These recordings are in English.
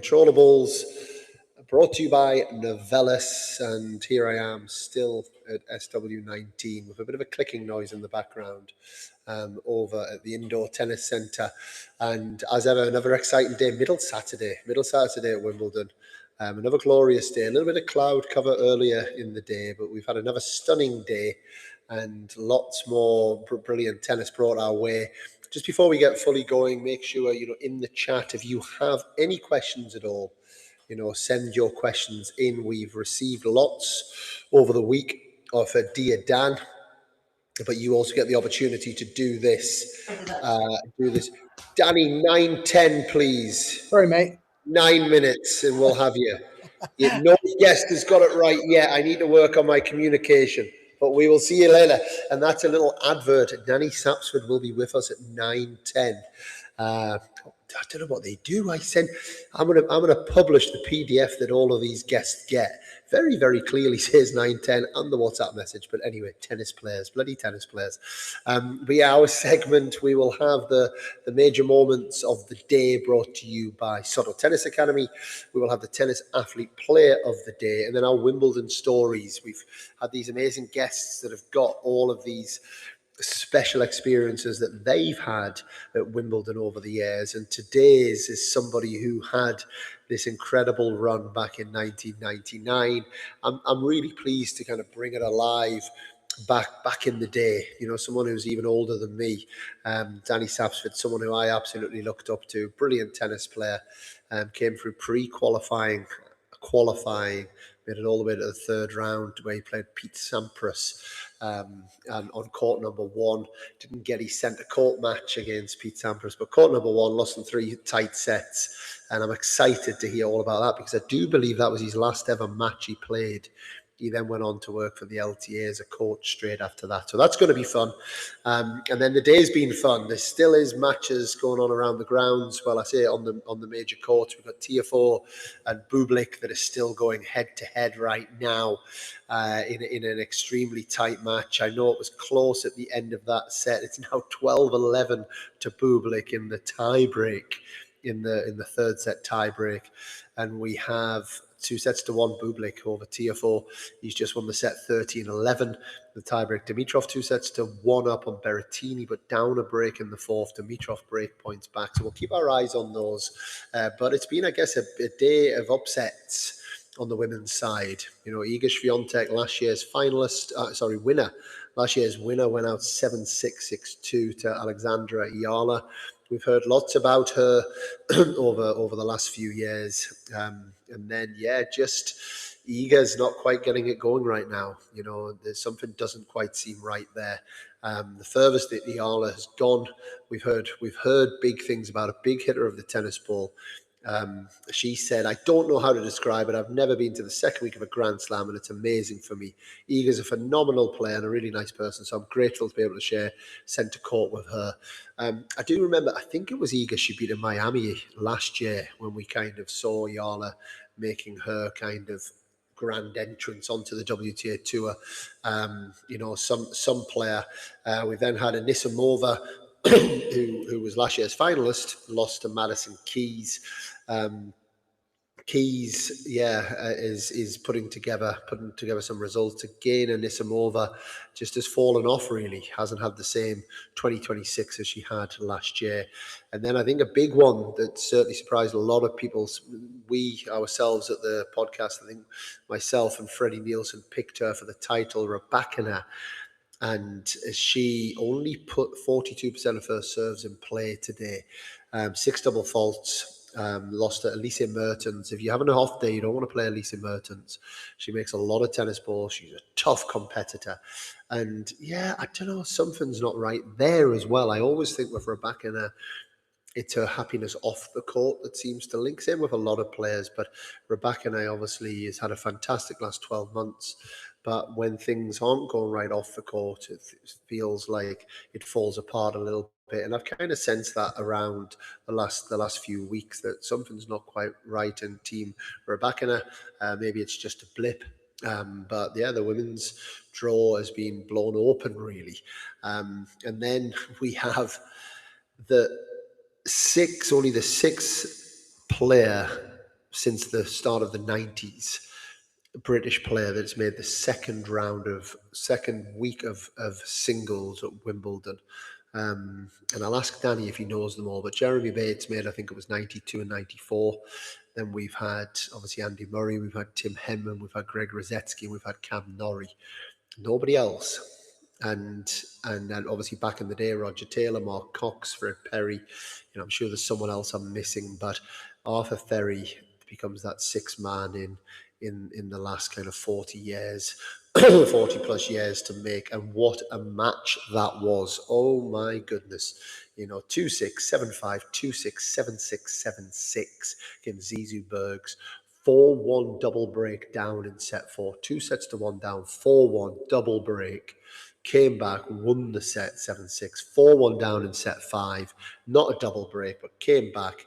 Controllables, brought to you by Novellus, and here I am still at SW19 with a bit of a clicking noise in the background over at the indoor tennis centre. And as ever, another exciting day, middle Saturday at Wimbledon. Another glorious day, a little bit of cloud cover earlier in the day, but we've had another stunning day and lots more brilliant tennis brought our way. Just before we get fully going, make sure, in the chat, if you have any questions at all, send your questions in. We've received lots over the week of Dear Dan, but you also get the opportunity to do this. Danny, 9:10, please. Sorry, mate. 9 minutes and we'll have you. No guest has got it right yet. I need to work on my communication, but we will see you later. And that's a little advert. Danny Sapsford will be with us at 9:10. I don't know what they do. I'm gonna publish the PDF that all of these guests get. Very, very clearly says 9:10 and the WhatsApp message. But anyway, bloody tennis players. But yeah, our segment, we will have the major moments of the day brought to you by Soto Tennis Academy. We will have the tennis athlete player of the day, and then our Wimbledon stories. We've had these amazing guests that have got all of these special experiences that they've had at Wimbledon over the years, and today's is somebody who had this incredible run back in 1999. I'm really pleased to kind of bring it alive back in the day, someone who's even older than me, Danny Sapsford, someone who I absolutely looked up to, brilliant tennis player, came through qualifying, made it all the way to the third round where he played Pete Sampras, and on court number one, didn't get his centre court match against Pete Sampras, but court number one, lost in 3 tight sets, and I'm excited to hear all about that because I do believe that was his last ever match he played. He then went on to work for the LTA as a coach straight after that. So that's going to be fun. And then the day's been fun. There still is matches going on around the grounds. Well, I say on the major courts. We've got Tiafoe and Bublik that are still going head-to-head right now in an extremely tight match. I know it was close at the end of that set. It's now 12-11 to Bublik in the tie-break, in the third set tie-break. And we have 2-1 Bublik over Tiafoe. He's just won the set 13-11. The tiebreak, Dimitrov 2-1 up on Berrettini, but down a break in the fourth. Dimitrov break points back. So we'll keep our eyes on those. But it's been, I guess, a day of upsets on the women's side. Iga Swiatek, last year's winner. Last year's winner went out 7-6, 6-2 to Alexandra Iala. We've heard lots about her over the last few years. And then, just Iga's not quite getting it going right now. There's something doesn't quite seem right there. The furthest that Iala has gone, we've heard big things about a big hitter of the tennis ball. She said, I don't know how to describe it. I've never been to the second week of a Grand Slam, and it's amazing for me. Iga's a phenomenal player and a really nice person, so I'm grateful to be able to share centre court with her. I do remember, I think it was Iga she beat in Miami last year when we kind of saw Iala making her kind of grand entrance onto the WTA Tour. Some player. We then had Anisimova, who was last year's finalist, lost to Madison Keys. Keys, is putting together some results again. Anisimova just has fallen off, really. Hasn't had the same 2026 as she had last year. And then I think a big one that certainly surprised a lot of people, we ourselves at the podcast, I think myself and Freddie Nielsen picked her for the title, Rybakina. And she only put 42% of her serves in play today. 6 double faults. Lost to Elise Mertens. If you have an off day, you don't want to play Elise Mertens. She makes a lot of tennis balls. She's a tough competitor. And I don't know, something's not right there as well. I always think with Rybakina, it's her happiness off the court that seems to link. Same with a lot of players, but Rybakina obviously has had a fantastic last 12 months. But when things aren't going right off the court, it feels like it falls apart a little bit. And I've kind of sensed that around the last few weeks, that something's not quite right in Team Rybakina. Maybe it's just a blip. But the women's draw has been blown open, really. And then we have only the sixth player since the start of the 90s, British player that's made the second week of singles at Wimbledon. And I'll ask Danny if he knows them all, but Jeremy Bates made, I think it was 92 and 94. Then we've had, obviously, Andy Murray, we've had Tim Henman, we've had Greg Rosetsky, and we've had Cam Norrie. Nobody else. And then obviously back in the day, Roger Taylor, Mark Cox, Fred Perry. I'm sure there's someone else I'm missing, but Arthur Ferry becomes that sixth man in the last kind of 40 years, 40 plus years to make. And what a match that was. Oh my goodness. 2-6, 7-5, 2-6, 7-6, 7-6 against Zizou Bergs. 4-1 double break down in set 4, 2 sets to 1 down, 4-1 double break. Came back, won the set 7-6, 4-1 down in set 5. Not a double break, but came back.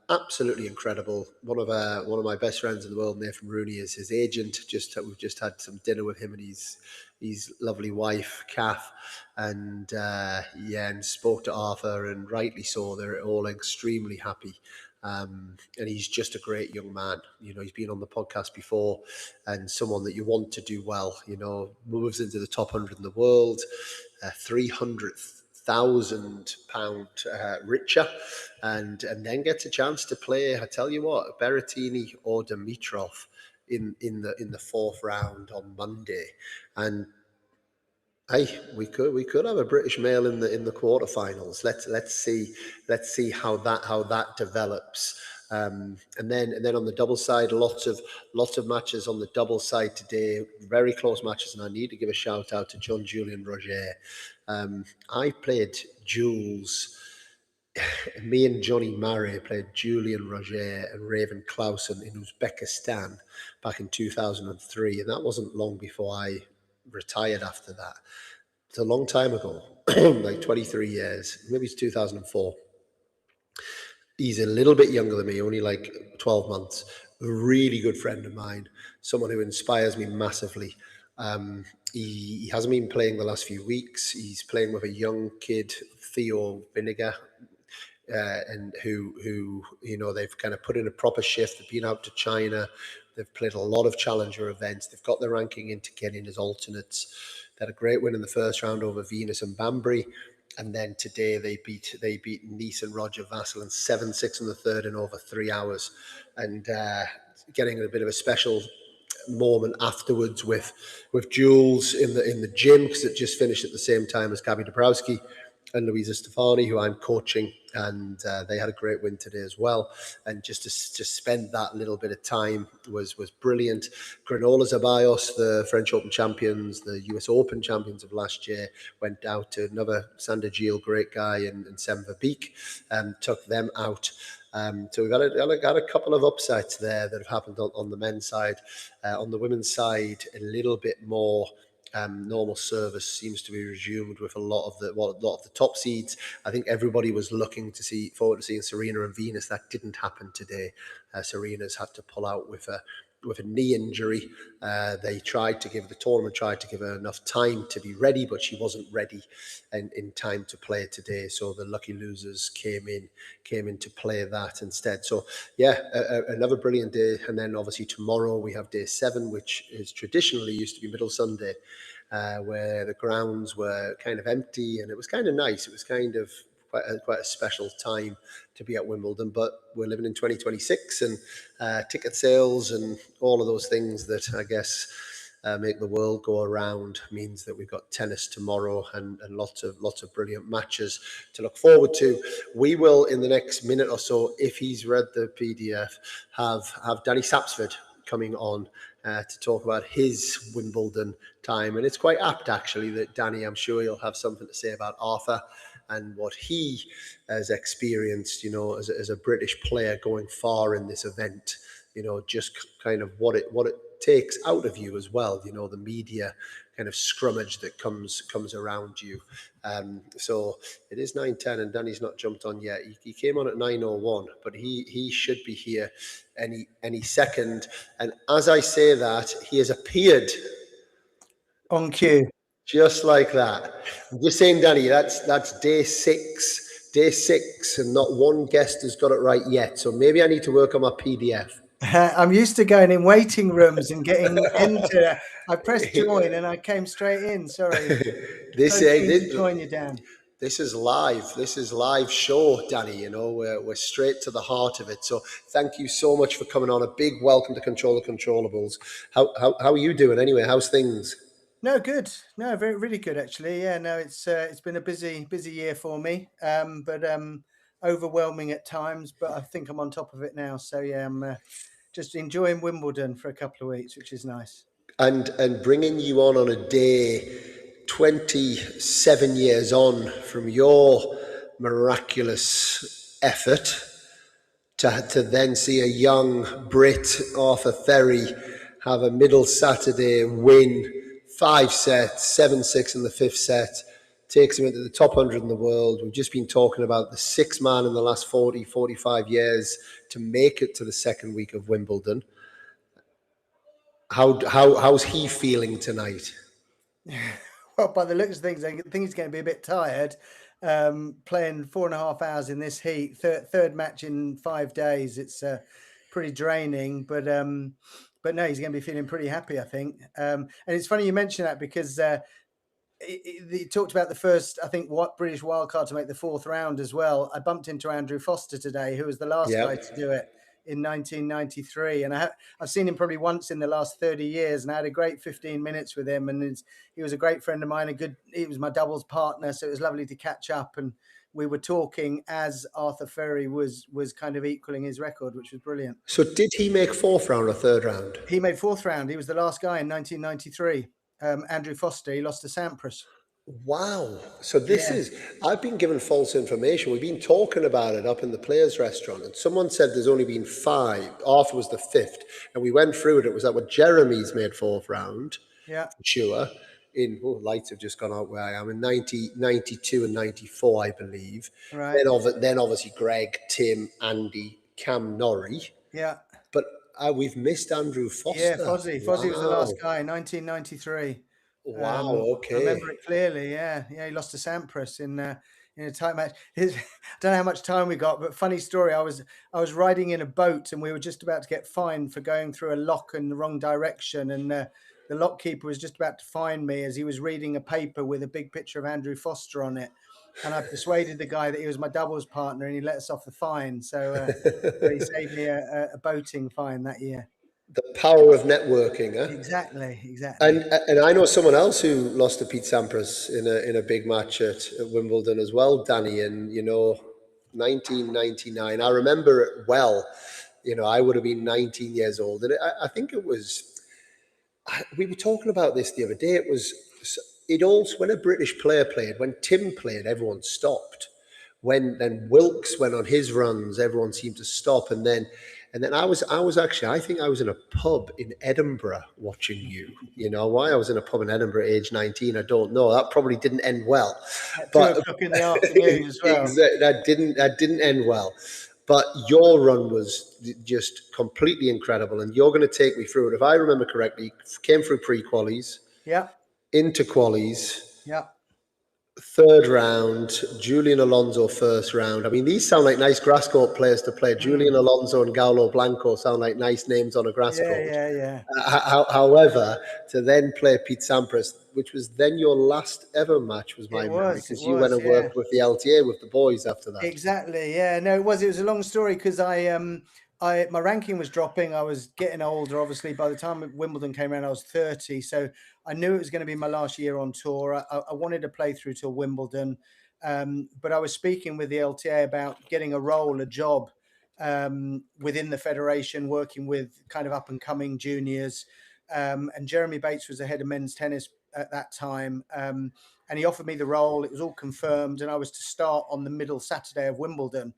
Absolutely incredible. One of my best friends in the world, Nathan Rooney, is his agent. We've just had some dinner with him and his lovely wife, Kath, and spoke to Arthur, and rightly so. They're all extremely happy. And he's just a great young man. He's been on the podcast before, and someone that you want to do well. Moves into the top 100 in the world, £300,000 richer, and then gets a chance to play. I tell you what, Berrettini or Dimitrov in the fourth round on Monday, and hey, we could have a British male in the quarterfinals. Let's see how that develops. And then on the double side, lots of matches on the double side today. Very close matches, and I need to give a shout out to John Julian Roger. I played Jules. Me and Johnny Murray played Julian Roger and Raven Clausen in Uzbekistan back in 2003, and that wasn't long before I retired after that. It's a long time ago, like 23 years, maybe it's 2004. He's a little bit younger than me, only like 12 months. A really good friend of mine, someone who inspires me massively. He hasn't been playing the last few weeks. He's playing with a young kid, Theo Vinegar, and who they've kind of put in a proper shift. They've been out to China. They've played a lot of challenger events. They've got their ranking in to get in as alternates. They had a great win in the first round over Venus and Banbury. And then today they beat Nice and Roger Vassal in 7-6 in the third in over 3 hours. And getting a bit of a special moment afterwards with Jules in the gym, because it just finished at the same time as Gabby Dabrowski and Louisa Stefani, who I'm coaching, and they had a great win today as well. And just to spend that little bit of time was brilliant. Granola Zabayos, the French Open champions, the US Open champions of last year, went out to another Sander Gilles, great guy, and Sem Verbeek, took them out. So we've got a couple of upsets there that have happened on the men's side. On the women's side, a little bit more normal service seems to be resumed with a lot of the top seeds. I think everybody was looking forward to seeing Serena and Venus. That didn't happen today. Serena's had to pull out with a knee injury. The tournament tried to give her enough time to be ready, but she wasn't ready in time to play today. So the lucky losers came in to play that instead. So yeah, another brilliant day. And then obviously tomorrow we have day 7, which is traditionally used to be Middle Sunday, where the grounds were kind of empty, and it was kind of nice. It was kind of quite a special time to be at Wimbledon, but we're living in 2026, and ticket sales and all of those things that I guess make the world go around means that we've got tennis tomorrow and lots of brilliant matches to look forward to. We will, in the next minute or so, if he's read the PDF, have Danny Sapsford coming on to talk about his Wimbledon time. And it's quite apt, actually, that Danny, I'm sure he'll have something to say about Arthur and what he has experienced, as a British player going far in this event, just kind of what it takes out of you as well, the media kind of scrummage that comes around you. So it is 9:10 and Danny's not jumped on yet. He came on at 9:01, but he should be here any second. And as I say that, he has appeared on cue. Just like that. I'm just saying, Danny, that's day 6 day 6, and not one guest has got it right yet. So maybe I need to work on my PDF. I'm used to going in waiting rooms and getting enter. I pressed join and I came straight in. Sorry. this, So uh, keen to this join you, Dan. this is live. This is live show, Danny. You know, we're straight to the heart of it. So thank you so much for coming on. A big welcome to Control the Controllables. How are you doing anyway? How's things? No, good. No, very really good actually. Yeah, no, it's been a busy year for me. But overwhelming at times. But I think I'm on top of it now. So yeah, I'm just enjoying Wimbledon for a couple of weeks, which is nice. And bringing you on a day 27 years on from your miraculous effort to then see a young Brit, Arthur Ferry, have a middle Saturday win, 5 sets, 7-6 in the fifth set, takes him into the top 100 in the world. We've just been talking about the sixth man in the last 45 years to make it to the second week of Wimbledon. How's he feeling tonight? Well, by the looks of things, I think he's going to be a bit tired. Playing 4.5 hours in this heat, third match in 5 days. It's pretty draining, but no, he's going to be feeling pretty happy, I think. And it's funny you mention that because he talked about the first, I think, what British wildcard to make the fourth round as well. I bumped into Andrew Foster today, who was the last guy to do it in 1993, and I've seen him probably once in the last 30 years, and I had a great 15 minutes with him, and he was a great friend of mine. He was my doubles partner, so it was lovely to catch up, and we were talking as Arthur Ferry was kind of equaling his record, which was brilliant. So did he make fourth round or third round? He made fourth round. He was the last guy in 1993. Andrew Foster. He lost to Sampras. Wow. So I've been given false information. We've been talking about it up in the Players Restaurant, and someone said there's only been 5. Arthur was the 5th. And we went through it. It was that what Jeremy's made fourth round. Yeah. Sure. Lights have just gone out where I am, in 92 and 94, I believe. Right. Then obviously Greg, Tim, Andy, Cam Norrie. Yeah. But we've missed Andrew Foster. Yeah, Fozzie. Fozzie was the last guy in 1993. Wow. Okay. I remember it clearly. Yeah, he lost to Sampras in a tight match. I don't know how much time we got, but funny story. I was riding in a boat, and we were just about to get fined for going through a lock in the wrong direction, and the lock keeper was just about to fine me as he was reading a paper with a big picture of Andrew Foster on it. And I persuaded the guy that he was my doubles partner, and he let us off the fine. So he saved me a boating fine that year. The power of networking, huh? Exactly. And I know someone else who lost to Pete Sampras in a big match at Wimbledon as well, Danny. And 1999. I remember it well. I would have been 19 years old, and I think it was. We were talking about this the other day. When a British player played, when Tim played, everyone stopped. When then Wilkes went on his runs, everyone seemed to stop, and then I was actually, I think I was in a pub in Edinburgh watching you. You know why I was in a pub in Edinburgh, age 19? I don't know. That probably didn't end well. At 2:00 in the afternoon as well. That didn't end well. But your run was just completely incredible, and you're going to take me through it. If I remember correctly, came through pre-qualies, into qualies, third round, Julian Alonso first round. I mean, these sound like nice grass court players to play. Julian Alonso and Gaulo Blanco sound like nice names on a grass court. Yeah. However, to then play Pete Sampras, which was then your last ever match, was my memory, because you went and worked with the LTA with the boys after that. Exactly. Yeah. No, it was a long story because my ranking was dropping. I was getting older, obviously. By the time Wimbledon came around, I was 30. So I knew it was going to be my last year on tour. I wanted to play through till Wimbledon. But I was speaking with the LTA about getting a job within the federation, working with kind of up and coming juniors. And Jeremy Bates was the head of men's tennis at that time. And he offered me the role. It was all confirmed. And I was to start on the middle Saturday of Wimbledon.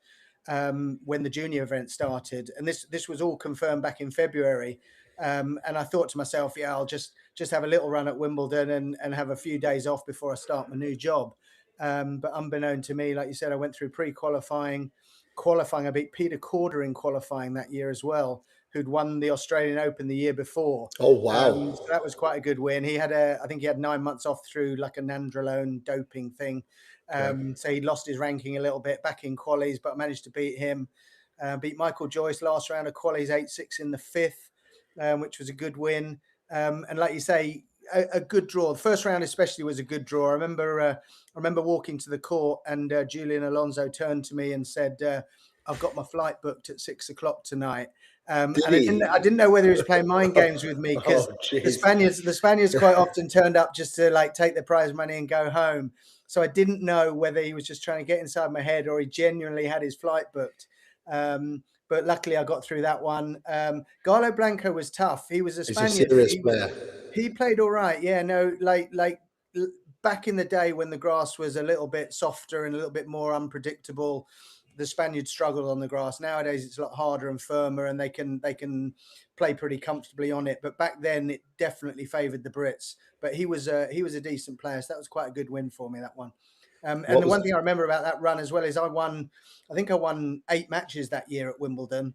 When the junior event started, and this was all confirmed back in February, and I thought to myself, I'll just have a little run at Wimbledon and have a few days off before I start my new job. But unbeknown to me, like you said, I went through pre-qualifying, qualifying. I beat Peter Corder in qualifying that year as well, who'd won the Australian Open the year before. Oh, wow. So that was quite a good win. I think he had 9 months off through like a nandrolone doping thing. So he lost his ranking a little bit back in qualies, but managed to beat him. Beat Michael Joyce last round of qualies, 8-6 in the fifth, which was a good win. And like you say, a good draw. The first round especially was a good draw. I remember walking to the court and Julian Alonso turned to me and said, "I've got my flight booked at 6 o'clock tonight." And I didn't know whether he was playing mind games with me, because the Spaniards quite often turned up just to like take the prize money and go home. So I didn't know whether he was just trying to get inside my head or he genuinely had his flight booked. But luckily I got through that one. Galo Blanco was tough. He was a Spaniard. He's a serious player. He played all right. Yeah, no, like back in the day when the grass was a little bit softer and a little bit more unpredictable, the Spaniards struggled on the grass. Nowadays it's a lot harder and firmer, and they can play pretty comfortably on it. But back then it definitely favoured the Brits. But he was a decent player, so that was quite a good win for me, that one. And the one thing I remember about that run as well is I think I won 8 matches that year at Wimbledon,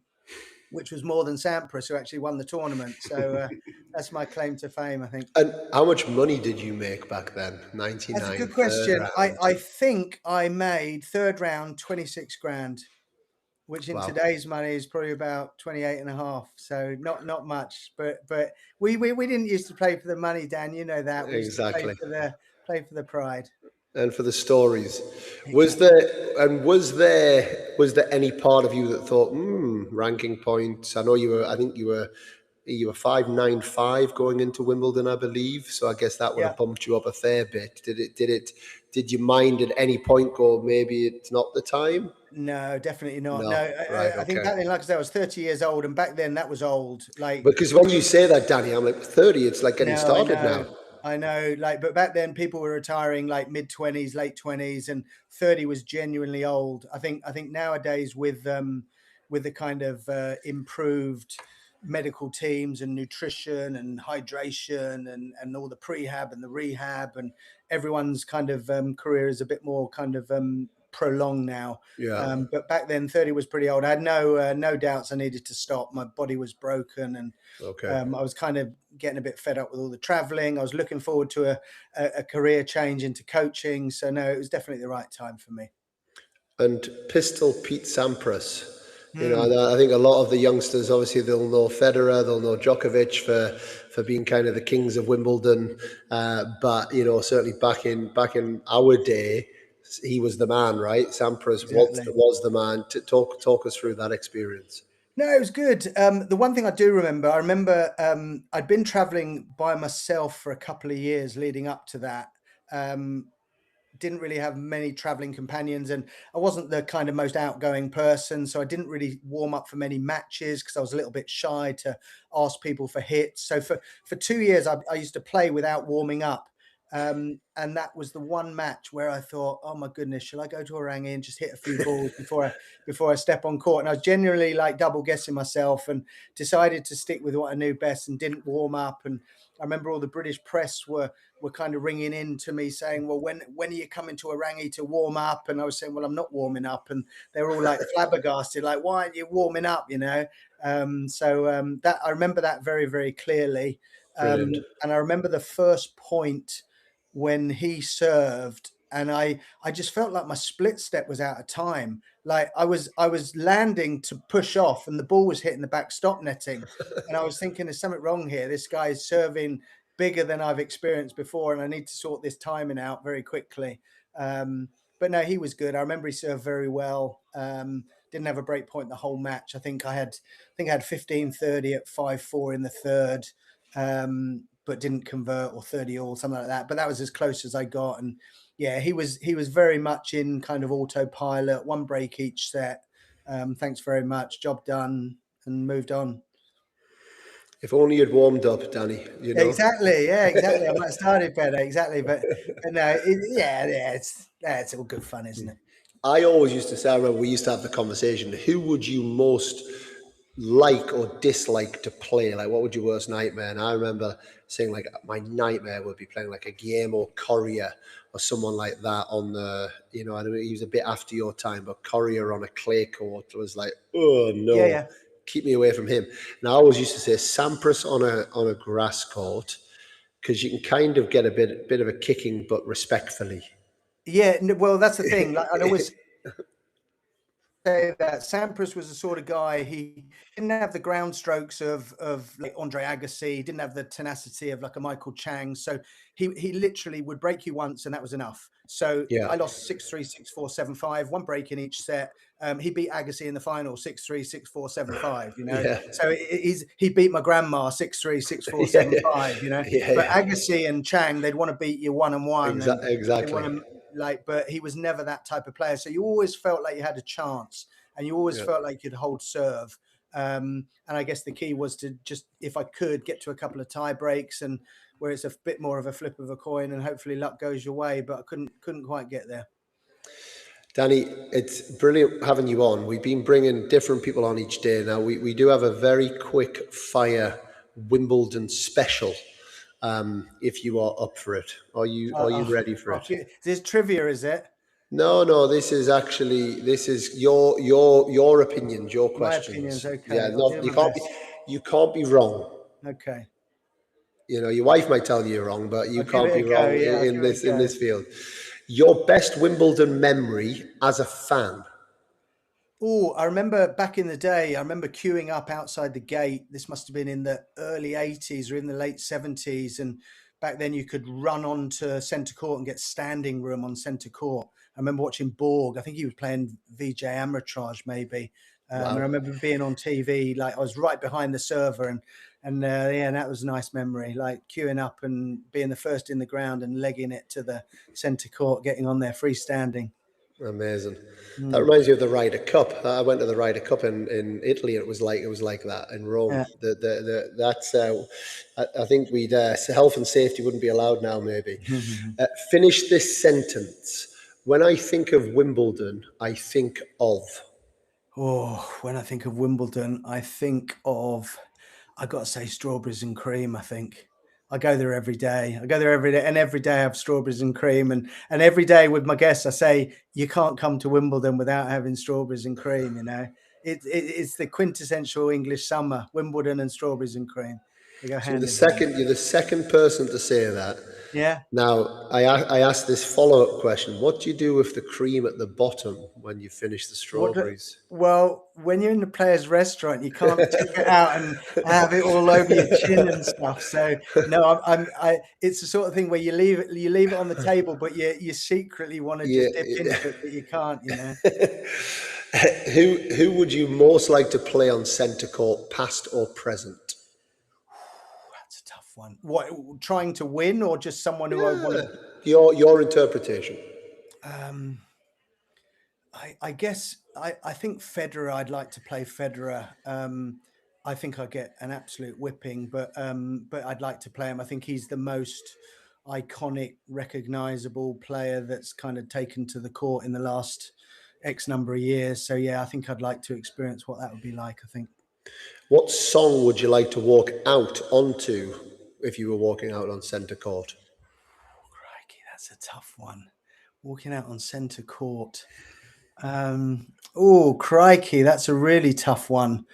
which was more than Sampras, who actually won the tournament. So that's my claim to fame, I think. And how much money did you make back then? 99. That's a good question. I think I made third round 26 grand, which in today's money is probably about 28 and a half. So not much, but we didn't used to play for the money, Dan. You know that. We used to play for the pride. And for the stories. Exactly. Was there any part of you that thought, ranking points? I know I think you were 5.95 going into Wimbledon, I believe. So I guess that would have bumped you up a fair bit. Did you mind at any point go, maybe it's not the time? No, definitely not. I think back then, like I said, I was 30 years old, and back then that was old. Like, because when you say that, Danny, I'm like 30. It's like getting started now. I know, but back then people were retiring like mid-20s, late 20s, and 30 was genuinely old. I think nowadays with the kind of improved medical teams and nutrition and hydration and all the prehab and the rehab, and everyone's kind of career is a bit more kind of prolonged now. But back then 30 was pretty old. I had no doubts I needed to stop. My body was broken, and I was kind of getting a bit fed up with all the traveling. I was looking forward to a career change into coaching. So no, it was definitely the right time for me. And Pistol Pete Sampras. I think a lot of the youngsters, obviously, they'll know Federer, they'll know Djokovic for being kind of the kings of Wimbledon. But certainly back in our day, he was the man, right? Sampras was the man. To talk us through that experience. No, it was good. The one thing I do remember, I'd been traveling by myself for a couple of years leading up to that. Didn't really have many traveling companions, and I wasn't the kind of most outgoing person, so I didn't really warm up for many matches because I was a little bit shy to ask people for hits. So for 2 years, I used to play without warming up. And that was the one match where I thought, oh my goodness, shall I go to Orangi and just hit a few balls before I step on court? And I was generally like double guessing myself, and decided to stick with what I knew best and didn't warm up. And I remember all the British press were kind of ringing in to me saying, well, when are you coming to Orangi to warm up? And I was saying, well, I'm not warming up. And they were all like flabbergasted, like, why aren't you warming up? That I remember that very, very clearly. And I remember the first point when he served, and I just felt like my split step was out of time. Like I was landing to push off, and the ball was hitting the backstop netting, and I was thinking, there's something wrong here. This guy's serving bigger than I've experienced before, and I need to sort this timing out very quickly. But no, he was good. I remember he served very well. Didn't have a break point the whole match. I think I had 15-30 at 5-4 in the third. But didn't convert, or 30 all, something like that. But that was as close as I got. And yeah, he was very much in kind of autopilot, one break each set. Thanks very much. Job done, and moved on. If only you'd warmed up, Danny. Exactly. Yeah, exactly. I might have started better. Exactly. But no, it's all good fun, isn't it? I always used to say, I remember we used to have the conversation, who would you most like or dislike to play? Like, what would your worst nightmare? And I remember saying, like, my nightmare would be playing like a Guillermo Coria or someone like that on the, you know, I know he was a bit after your time, but Coria on a clay court was like, oh Yeah, no, yeah. keep me away from him. And I always used to say Sampras on a grass court because you can kind of get a bit of a kicking, but respectfully. Yeah, well, that's the thing. Like, I'd always say that Sampras was the sort of guy, he didn't have the ground strokes of like Andre Agassi, he didn't have the tenacity of like a Michael Chang. So he literally would break you once and that was enough. So Yeah, I lost 6-3, 6-4, 7-5, one break in each set. He beat Agassi in the final 6-3, 6-4, 7-5, you know. yeah, So he beat my grandma 6-3, 6-4, yeah, yeah, 7-5, you know. yeah, But yeah. Agassi and Chang, they'd want to beat you 1-1 and they Exactly. want to like, but he was never that type of player. So you always felt like you had a chance and you always Yeah. felt like you'd hold serve. And I guess the key was to just, if I could, get to a couple of tie breaks and where it's a bit more of a flip of a coin and hopefully luck goes your way. But I couldn't quite get there. Danny, it's brilliant having you on. We've been bringing different people on each day now. We do have a very quick fire Wimbledon special. If you are up for it, are you ready for it? This trivia, is it? No, no. This is your opinions, your My opinion's questions. Yeah, okay. I'll do not my best. you can't be wrong. Okay. You know, your wife might tell you you're wrong, but you I'll give can't it be a go. wrong Yeah, I'll give it a in go. this field. Your best Wimbledon memory as a fan. Oh, I remember back in the day, I remember queuing up outside the gate. This must have been in the early 80s or in the late 70s. And back then you could run onto centre court and get standing room on centre court. I remember watching Borg. I think he was playing VJ Amritraj maybe. And I Wow. remember being on TV, like I was right behind the server and yeah, that was a nice memory, like queuing up and being the first in the ground and legging it to the centre court, getting on there freestanding. Amazing. That Mm. reminds me of the Ryder Cup. I went to the Ryder Cup in Italy. And it was like that in Rome. Yeah. That's I think we'd health and safety wouldn't be allowed now. Maybe finish this sentence. When I think of Wimbledon, I think of. Oh, when I think of Wimbledon, I think of, I got to say strawberries and cream, I think. I go there every day. I go there every day, and every day I have strawberries and cream. And every day with my guests, I say, you can't come to Wimbledon without having strawberries and cream, you know. It's the quintessential English summer, Wimbledon and strawberries and cream. They go So hand in hand. you're the second person to say that. Yeah. Now, I asked this follow up question. What do you do with the cream at the bottom when you finish the What do, strawberries? well, when you're in the player's restaurant, you can't take it out and have it all over your chin and stuff. So no, it's the sort of thing where you leave it on the table, but you secretly want to Yeah. just dip into it, but you can't, you know. Who would you most like to play on centre court, past or present? That's a tough one. What, trying to win or just someone who I want to? Your interpretation. Um, I guess I think Federer. I'd like to play Federer. I think I get an absolute whipping, but I'd like to play him. I think he's the most iconic, recognizable player that's kind of taken to the court in the last X number of years. So yeah, I think I'd like to experience what that would be like. I think. What song would you like to walk out onto if you were walking out on centre court? Crikey, that's a tough one. Walking out on centre court. Oh, crikey, that's a really tough one.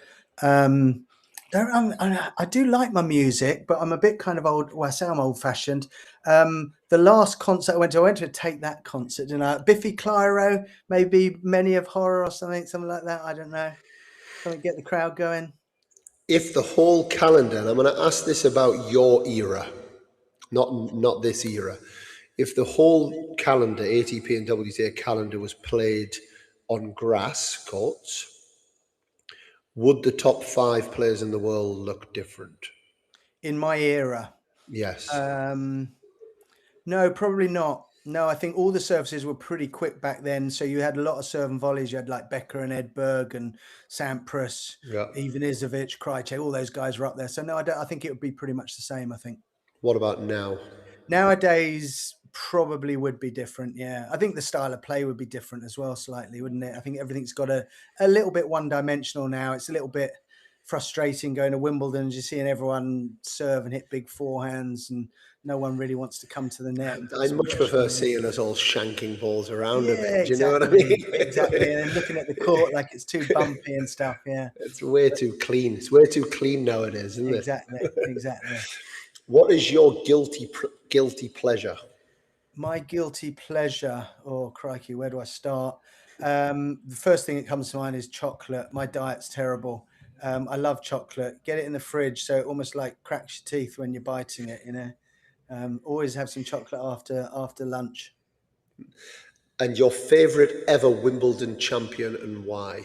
I do like my music, but I'm a bit kind of old. Well, I say I'm old fashioned. The last concert I went to a Take That concert, Biffy Clyro, maybe Many of Horror or something like that. I don't know. Something get the crowd going. If the whole calendar, and I'm going to ask this about your era, not this era. If the whole calendar, ATP and WTA calendar, was played on grass courts, would the top 5 players in the world look different? In my era, Yes. no, probably not. No, I think all the services were pretty quick back then. So you had a lot of serve and volleys. You had like Becker and Edberg and Sampras, Yeah. even Izovic, Krajicek, all those guys were up there. So no, I think it would be pretty much the same, I think. What about now? Nowadays, probably would be different. Yeah. I think the style of play would be different as well, slightly, wouldn't it? I think everything's got a little bit one dimensional now. It's a little bit, frustrating going to Wimbledon and just seeing everyone serve and hit big forehands, and no one really wants to come to the net and put I some much pressure prefer on you. seeing us all shanking balls around a Yeah, bit. Do you know what I exactly, mean? exactly. And then looking at the court like it's too bumpy and stuff. Yeah, It's way too clean. It's way too clean nowadays, isn't it? exactly, exactly. What is your guilty pleasure? My guilty pleasure. Oh, crikey, where do I start? The first thing that comes to mind is chocolate. My diet's terrible. I love chocolate. Get it in the fridge so it almost like cracks your teeth when you're biting it. Always have some chocolate after lunch. And your favourite ever Wimbledon champion and why?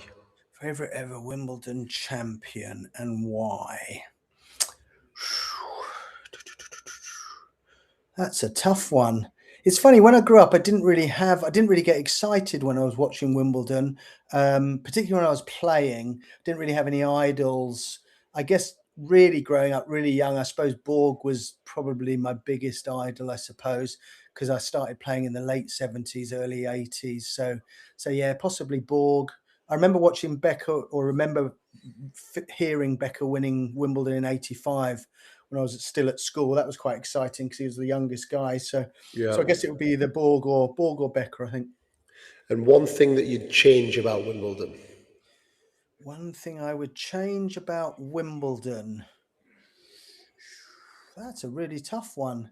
Favorite ever Wimbledon champion and why? That's a tough one. It's funny, when I grew up, I didn't really get excited when I was watching Wimbledon, particularly when I was playing. Didn't really have any idols. I guess really growing up really young, I suppose Borg was probably my biggest idol, I suppose, because I started playing in the late 70s, early 80s. So yeah, possibly Borg. I remember watching Becca, or remember hearing Becca winning Wimbledon in '85 when I was still at school. That was quite exciting because he was the youngest guy. So Yeah. I guess it would be either Borg or Becker, I think. And one thing that you'd change about Wimbledon? One thing I would change about Wimbledon. That's a really tough one.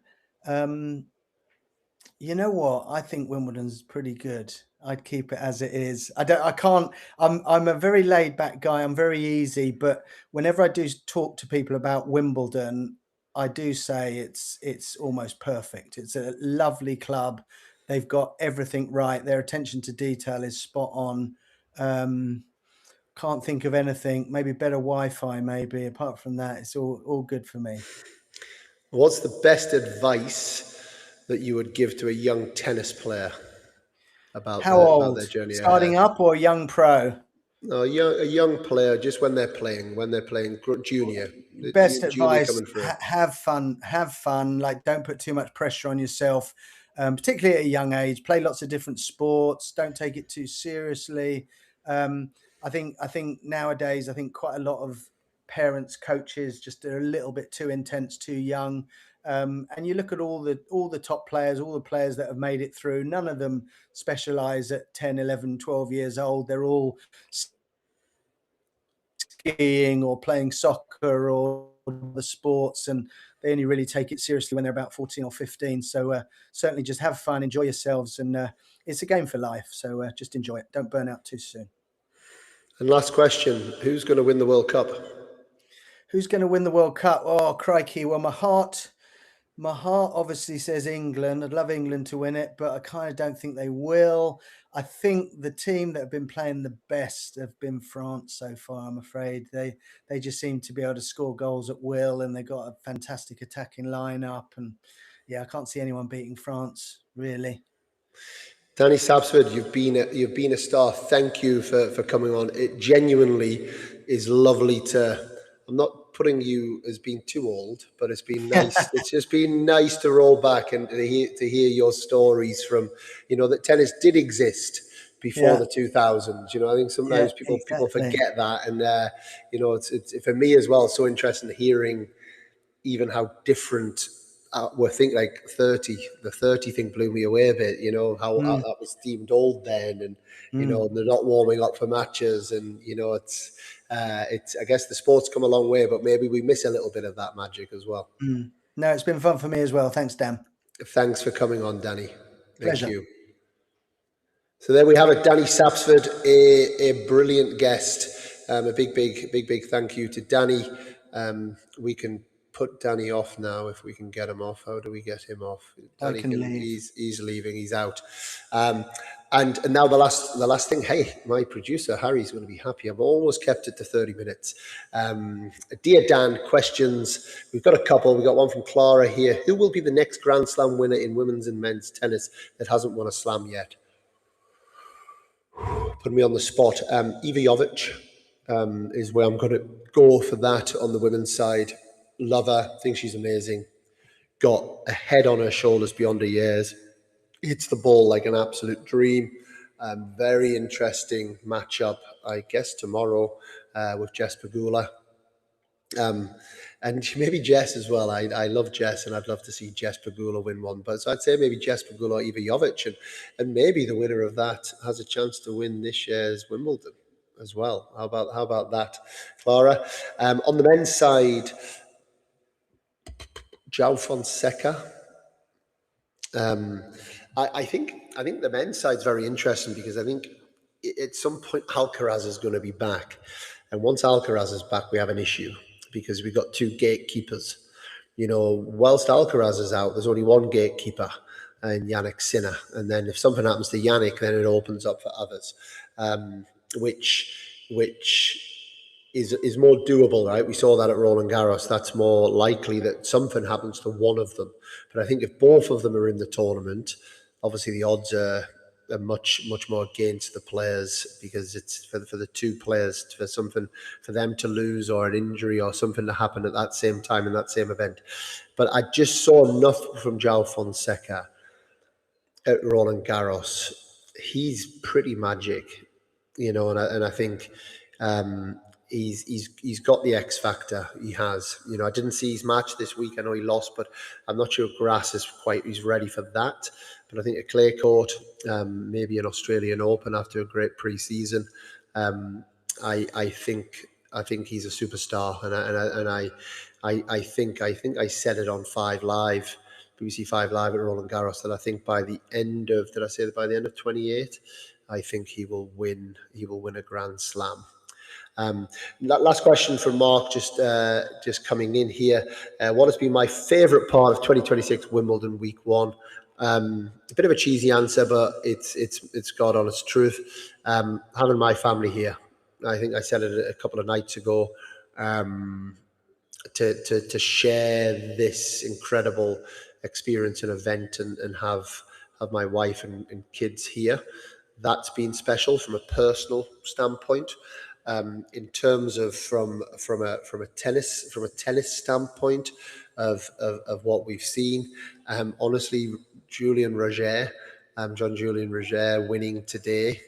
You know what? I think Wimbledon's pretty good. I'd keep it as it is. I can't. I'm a very laid back guy. I'm very easy, but whenever I do talk to people about Wimbledon, I do say it's almost perfect. It's a lovely club. They've got everything right. Their attention to detail is spot on. Um, can't think of anything. Maybe better Wi-Fi. Maybe apart from that, it's all good for me. What's the best advice that you would give to a young tennis player about How their old? journey Starting ahead? up or young pro? No, a young player, just when they're playing, junior, Best junior advice: coming through. have fun. Have fun. Like, don't put too much pressure on yourself, particularly at a young age. Play lots of different sports. Don't take it too seriously. I think nowadays, I think quite a lot of parents, coaches, just are a little bit too intense, too young. And you look at all the top players, all the players that have made it through. None of them specialize at 10, 11, 12 years old. They're all skiing or playing soccer or the sports, and they only really take it seriously when they're about 14 or 15. So certainly just have fun, enjoy yourselves, and it's a game for life. So just enjoy it. Don't burn out too soon. And last question, who's going to win the World Cup? Who's going to win the World Cup? Oh, crikey. Well, my heart obviously says England. I'd love England to win it, but I kind of don't think they will. I think the team that have been playing the best have been France so far, I'm afraid. They just seem to be able to score goals at will, and they've got a fantastic attacking lineup. And yeah, I can't see anyone beating France, really. Danny Sapsford, you've been a star. Thank you for coming on. It genuinely is lovely to. I'm not putting you as being too old, but it's been nice. It's just been nice to roll back and to hear your stories from, that tennis did exist before Yeah, the 2000s. I think yeah, sometimes people exactly. forget that, and it's for me as well. So interesting hearing even how different we're thinking. Like the 30 thing blew me away a bit. How Mm, that was deemed old then, and mm, they're not warming up for matches, and it's I guess the sport's come a long way, but maybe we miss a little bit of that magic as well. mm. No, it's been fun for me as well. Thanks, Dan. Thanks for coming on, Danny. Thank Pleasure. you. So there we have it, Danny Sapsford, a brilliant guest. A big thank you to Danny. We can put Danny off now if we can get him off. How do we get him off? I Danny can can. leave. He's leaving. He's out. And now the last thing. Hey, my producer Harry's going to be happy. I've almost kept it to 30 minutes. Dear Dan, questions. We've got a couple. We've got one from Clara here. Who will be the next Grand Slam winner in women's and men's tennis that hasn't won a slam yet? Put me on the spot. Iva Jovic is where I'm going to go for that on the women's side. Love her. Think she's amazing. Got a head on her shoulders beyond her years. Hits the ball like an absolute dream. Very interesting matchup, I guess, tomorrow with Jess Pegula. And maybe Jess as well. I love Jess, and I'd love to see Jess Pegula win one. But so I'd say maybe Jess Pegula or Iva Jovic, and maybe the winner of that has a chance to win this year's Wimbledon as well. How about that, Clara? On the men's side, João Fonseca. I think the men's side's very interesting because I think at some point Alcaraz is going to be back, and once Alcaraz is back, we have an issue because we've got two gatekeepers. Whilst Alcaraz is out, there's only one gatekeeper, and Yannick Sinner. And then if something happens to Yannick, then it opens up for others, which is more doable, right? We saw that at Roland Garros. That's more likely that something happens to one of them. But I think if both of them are in the tournament, obviously the odds are much more against the players because it's for the two players for them to lose or an injury or something to happen at that same time in that same event. But I just saw enough from João Fonseca at Roland Garros. He's pretty magic, and I think he's got the X factor. He has. I didn't see his match this week. I know he lost, but I'm not sure grass he's ready for that. But I think a clay court, maybe an Australian Open after a great pre-season. I think he's a superstar, and I think I said it on BBC 5 Live at Roland Garros that I think by the end of 28, I think he will win a Grand Slam. Last question from Mark, just coming in here. What has been my favourite part of 2026 Wimbledon Week 1? A bit of a cheesy answer, but it's God honest truth. Having my family here. I think I said it a couple of nights ago. To share this incredible experience and event and have my wife and kids here, that's been special from a personal standpoint. In terms of from a tennis standpoint of what we've seen, honestly, John Julian Roger winning today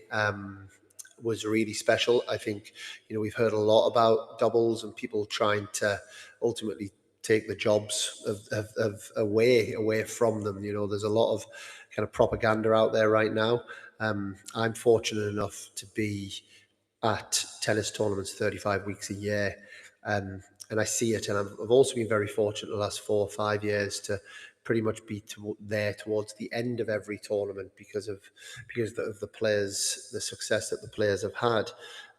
was really special. I think we've heard a lot about doubles and people trying to ultimately take the jobs of away from them. There's a lot of kind of propaganda out there right now. I'm fortunate enough to be at tennis tournaments 35 weeks a year, and I see it. And I've also been very fortunate the last 4 or 5 years to pretty much be there towards the end of every tournament because of the players, the success that the players have had,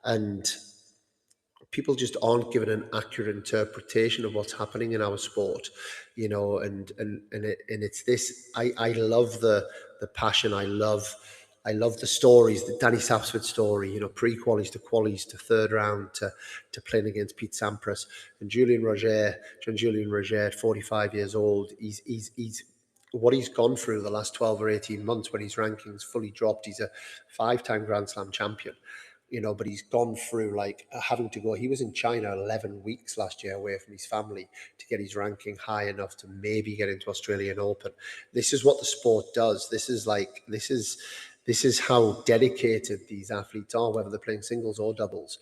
and people just aren't given an accurate interpretation of what's happening in our sport, and it's this. I love the passion. I love the stories, the Danny Sapsford story, pre-qualies to qualies to third round to playing against Pete Sampras and John Julian Roger, at 45 years old. He's what he's gone through the last 12 or 18 months when his rankings fully dropped. He's a 5-time Grand Slam champion. But he's gone through having to go. He was in China 11 weeks last year away from his family to get his ranking high enough to maybe get into Australian Open. This is what the sport does. This is how dedicated these athletes are, whether they're playing singles or doubles.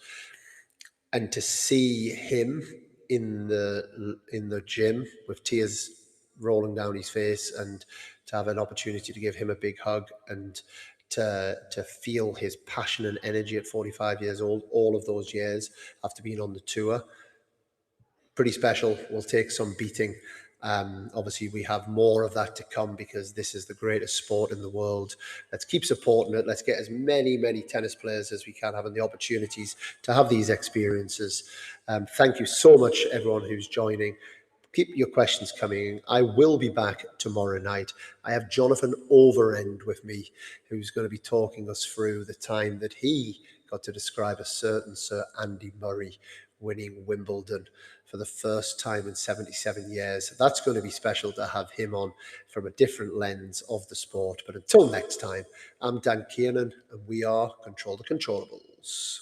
And to see him in the gym with tears rolling down his face, and to have an opportunity to give him a big hug and to feel his passion and energy at 45 years old, all of those years after being on the tour, pretty special. Will take some beating. Obviously, we have more of that to come because this is the greatest sport in the world. Let's keep supporting it. Let's get as many tennis players as we can having the opportunities to have these experiences. Thank you so much, everyone who's joining. Keep your questions coming. I will be back tomorrow night. I have Jonathan Overend with me, who's going to be talking us through the time that he got to describe a certain Sir Andy Murray winning Wimbledon for the first time in 77 years. That's going to be special to have him on from a different lens of the sport. But until next time, I'm Dan Kiernan, and we are Control the Controllables.